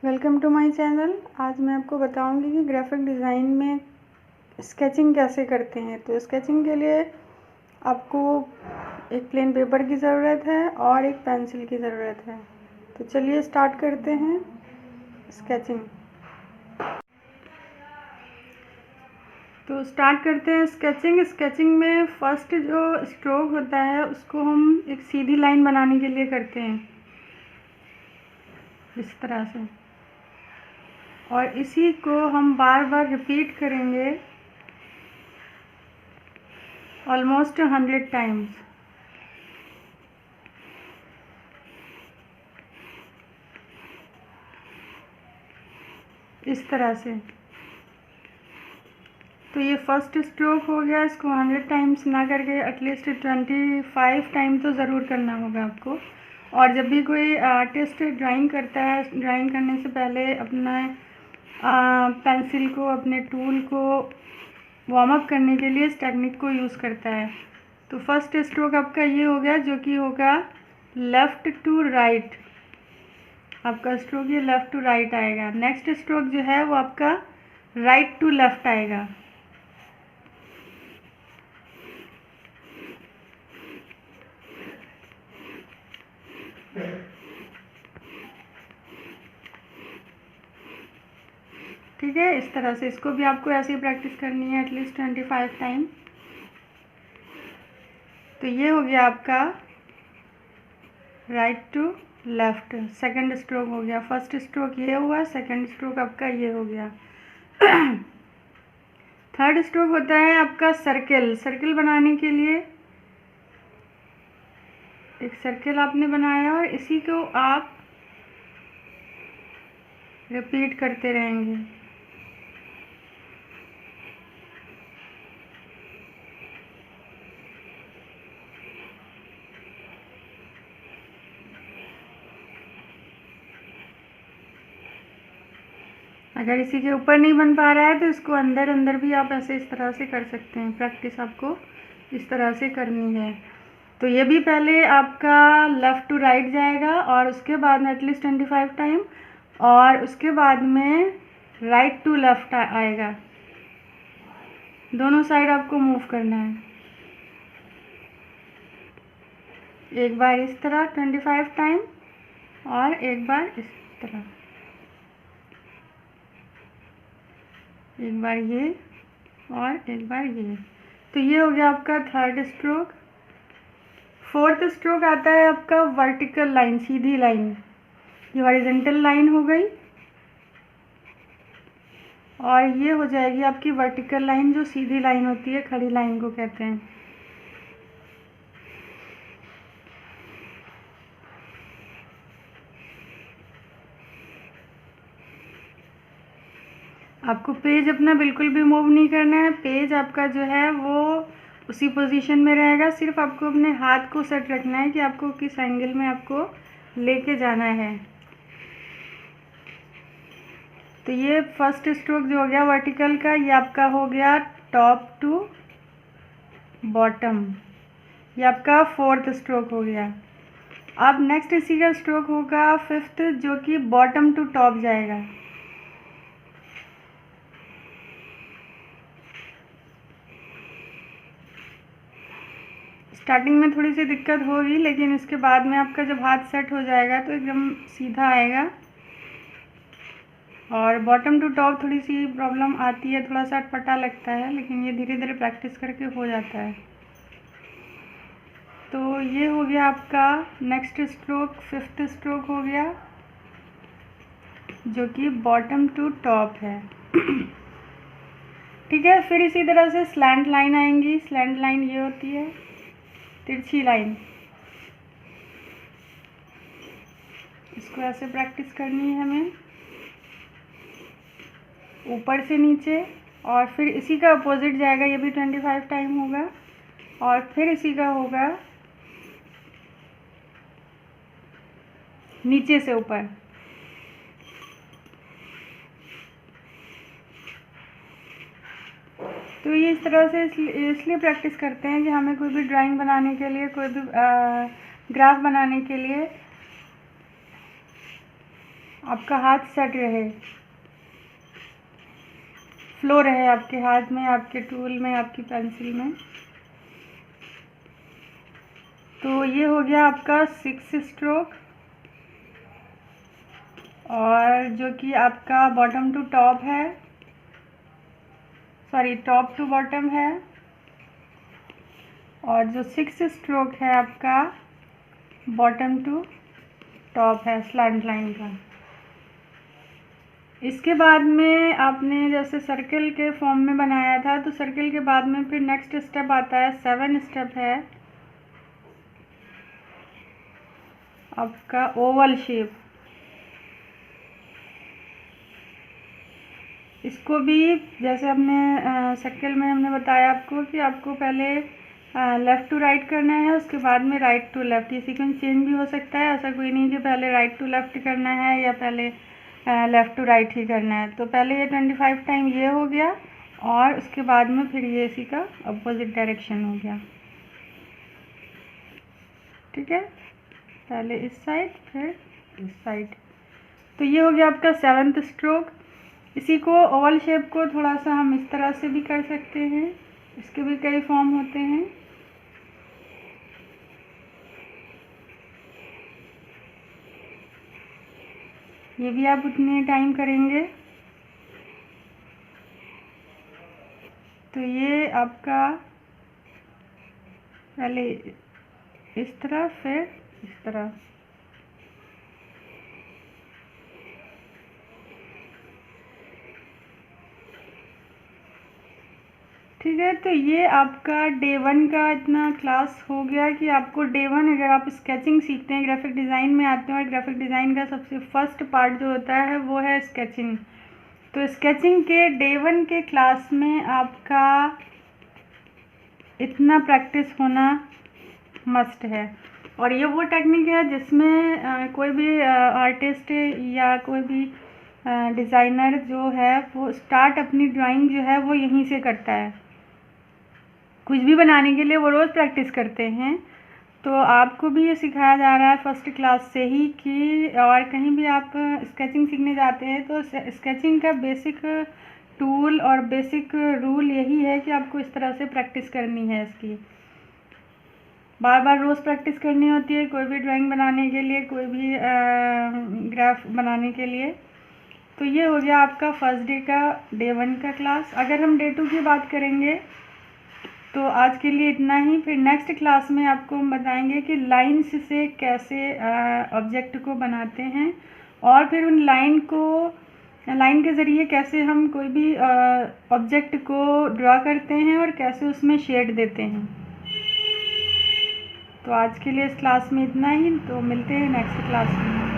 Welcome to my channel. आज मैं आपको बताऊंगी कि ग्राफिक डिज़ाइन में स्केचिंग कैसे करते हैं। तो स्केचिंग के लिए आपको एक प्लेन पेपर की ज़रूरत है और एक पेंसिल की ज़रूरत है। तो चलिए स्टार्ट करते हैं स्केचिंग। तो स्टार्ट करते हैं स्केचिंग में फर्स्ट जो स्ट्रोक होता है उसको हम एक सीधी लाइन बनाने के लिए करते हैं, इस तरह से, और इसी को हम बार बार रिपीट करेंगे ऑलमोस्ट 100 टाइम्स। इस तरह से। तो ये फर्स्ट स्ट्रोक हो गया। इसको 100 टाइम्स ना करके एटलीस्ट 25 टाइम तो ज़रूर करना होगा आपको। और जब भी कोई आर्टिस्ट ड्राइंग करता है, ड्राइंग करने से पहले अपना पेंसिल को, अपने टूल को वार्म अप करने के लिए इस टेक्निक को यूज़ करता है। तो फर्स्ट स्ट्रोक आपका ये हो गया, जो कि होगा लेफ़्ट टू राइट। आपका स्ट्रोक ये लेफ़्ट टू राइट आएगा। नेक्स्ट स्ट्रोक जो है वो आपका राइट टू लेफ़्ट आएगा। ठीक है, इस तरह से इसको भी आपको ऐसे ही प्रैक्टिस करनी है एटलीस्ट 25 टाइम। तो ये हो गया आपका right to left. Second stroke हो गया। फर्स्ट स्ट्रोक ये हुआ, सेकंड स्ट्रोक आपका ये हो गया। थर्ड स्ट्रोक होता है आपका सर्किल। सर्किल बनाने के लिए एक सर्किल आपने बनाया और इसी को आप रिपीट करते रहेंगे। अगर इसी के ऊपर नहीं बन पा रहा है तो इसको अंदर अंदर भी आप ऐसे इस तरह से कर सकते हैं। प्रैक्टिस आपको इस तरह से करनी है। तो ये भी पहले आपका लेफ़्ट टू राइट जाएगा और उसके बाद में एटलीस्ट 25 टाइम, और उसके बाद में राइट टू लेफ़्ट आएगा। दोनों साइड आपको मूव करना है। एक बार इस तरह 25 टाइम और एक बार इस तरह, एक बार ये और एक बार ये। तो ये हो गया आपका थर्ड स्ट्रोक। फोर्थ स्ट्रोक आता है आपका वर्टिकल लाइन, सीधी लाइन। ये हॉरिजॉन्टल लाइन हो गई और ये हो जाएगी आपकी वर्टिकल लाइन, जो सीधी लाइन होती है, खड़ी लाइन को कहते हैं। आपको पेज अपना बिल्कुल भी मूव नहीं करना है। पेज आपका जो है वो उसी पोजीशन में रहेगा। सिर्फ आपको अपने हाथ को सेट रखना है कि आपको किस एंगल में आपको लेके जाना है। तो ये फर्स्ट स्ट्रोक जो हो गया वर्टिकल का, ये आपका हो गया टॉप टू बॉटम। ये आपका फोर्थ स्ट्रोक हो गया। अब नेक्स्ट इसी का स्ट्रोक होगा फिफ्थ, जो कि बॉटम टू टॉप जाएगा। स्टार्टिंग में थोड़ी सी दिक्कत होगी, लेकिन इसके बाद में आपका जब हाथ सेट हो जाएगा तो एकदम सीधा आएगा। और बॉटम टू टॉप थोड़ी सी प्रॉब्लम आती है, थोड़ा सा अटपटा लगता है, लेकिन ये धीरे धीरे प्रैक्टिस करके हो जाता है। तो ये हो गया आपका नेक्स्ट स्ट्रोक, फिफ्थ स्ट्रोक हो गया, जो कि बॉटम टू टॉप है। ठीक है, फिर इसी तरह से स्लैंट लाइन आएंगी। स्लैंट लाइन ये होती है तिरछी लाइन। इसको ऐसे प्रैक्टिस करनी है हमें, ऊपर से नीचे, और फिर इसी का अपोजिट जाएगा। ये भी 25 टाइम होगा, और फिर इसी का होगा नीचे से ऊपर। तो ये इस तरह से इसलिए प्रैक्टिस करते हैं कि हमें कोई भी ड्राइंग बनाने के लिए, कोई भी ग्राफ बनाने के लिए आपका हाथ सेट रहे, फ्लो रहे आपके हाथ में, आपके टूल में, आपकी पेंसिल में। तो ये हो गया आपका 6 स्ट्रोक, और जो कि आपका बॉटम टू टॉप है, सॉरी टॉप टू बॉटम है, और जो 6 स्ट्रोक है आपका बॉटम टू टॉप है स्लैंट लाइन का। इसके बाद में आपने जैसे सर्कल के फॉर्म में बनाया था, तो सर्कल के बाद में फिर नेक्स्ट स्टेप आता है, 7 स्टेप है आपका ओवल शेप। इसको भी जैसे हमने सर्कल में हमने बताया आपको कि आपको पहले लेफ़्ट टू राइट करना है, उसके बाद में राइट टू लेफ़्ट। ये सीक्वेंस चेंज भी हो सकता है, ऐसा कोई नहीं कि पहले राइट टू लेफ़्ट करना है या पहले लेफ़्ट टू राइट ही करना है। तो पहले ये 25 टाइम ये हो गया, और उसके बाद में फिर ये इसी का अपोजिट डायरेक्शन हो गया। ठीक है, पहले इस साइड फिर इस साइड। तो ये हो गया आपका 7th स्ट्रोक। इसी को ओवल शेप को थोड़ा सा हम इस तरह से भी कर सकते हैं, इसके भी कई फॉर्म होते हैं। ये भी आप उतने टाइम करेंगे। तो ये आपका पहले इस तरह फिर इस तरह। ठीक है, तो ये आपका डे 1 का इतना क्लास हो गया कि आपको डे 1 अगर आप स्केचिंग सीखते हैं, ग्राफिक डिज़ाइन में आते हैं, और ग्राफिक डिज़ाइन का सबसे फर्स्ट पार्ट जो होता है वो है स्केचिंग। तो स्केचिंग के डे 1 के क्लास में आपका इतना प्रैक्टिस होना मस्ट है। और ये वो टेक्निक है जिसमें कोई भी आर्टिस्ट या कोई भी डिज़ाइनर जो है वो स्टार्ट अपनी ड्राइंग जो है वो यहीं से करता है। कुछ भी बनाने के लिए वो रोज़ प्रैक्टिस करते हैं। तो आपको भी ये सिखाया जा रहा है फर्स्ट क्लास से ही कि और कहीं भी आप स्केचिंग सीखने जाते हैं तो स्केचिंग का बेसिक टूल और बेसिक रूल यही है कि आपको इस तरह से प्रैक्टिस करनी है। इसकी बार बार रोज़ प्रैक्टिस करनी होती है कोई भी ड्राइंग बनाने के लिए, कोई भी ग्राफ बनाने के लिए। तो ये हो गया आपका फर्स्ट डे का डे 1 का क्लास। अगर हम डे 2 की बात करेंगे तो आज के लिए इतना ही। फिर नेक्स्ट क्लास में आपको हम बताएंगे कि लाइन्स से कैसे ऑब्जेक्ट को बनाते हैं, और फिर उन लाइन के ज़रिए कैसे हम कोई भी ऑब्जेक्ट को ड्रा करते हैं और कैसे उसमें शेड देते हैं। तो आज के लिए इस क्लास में इतना ही, तो मिलते हैं नेक्स्ट क्लास में।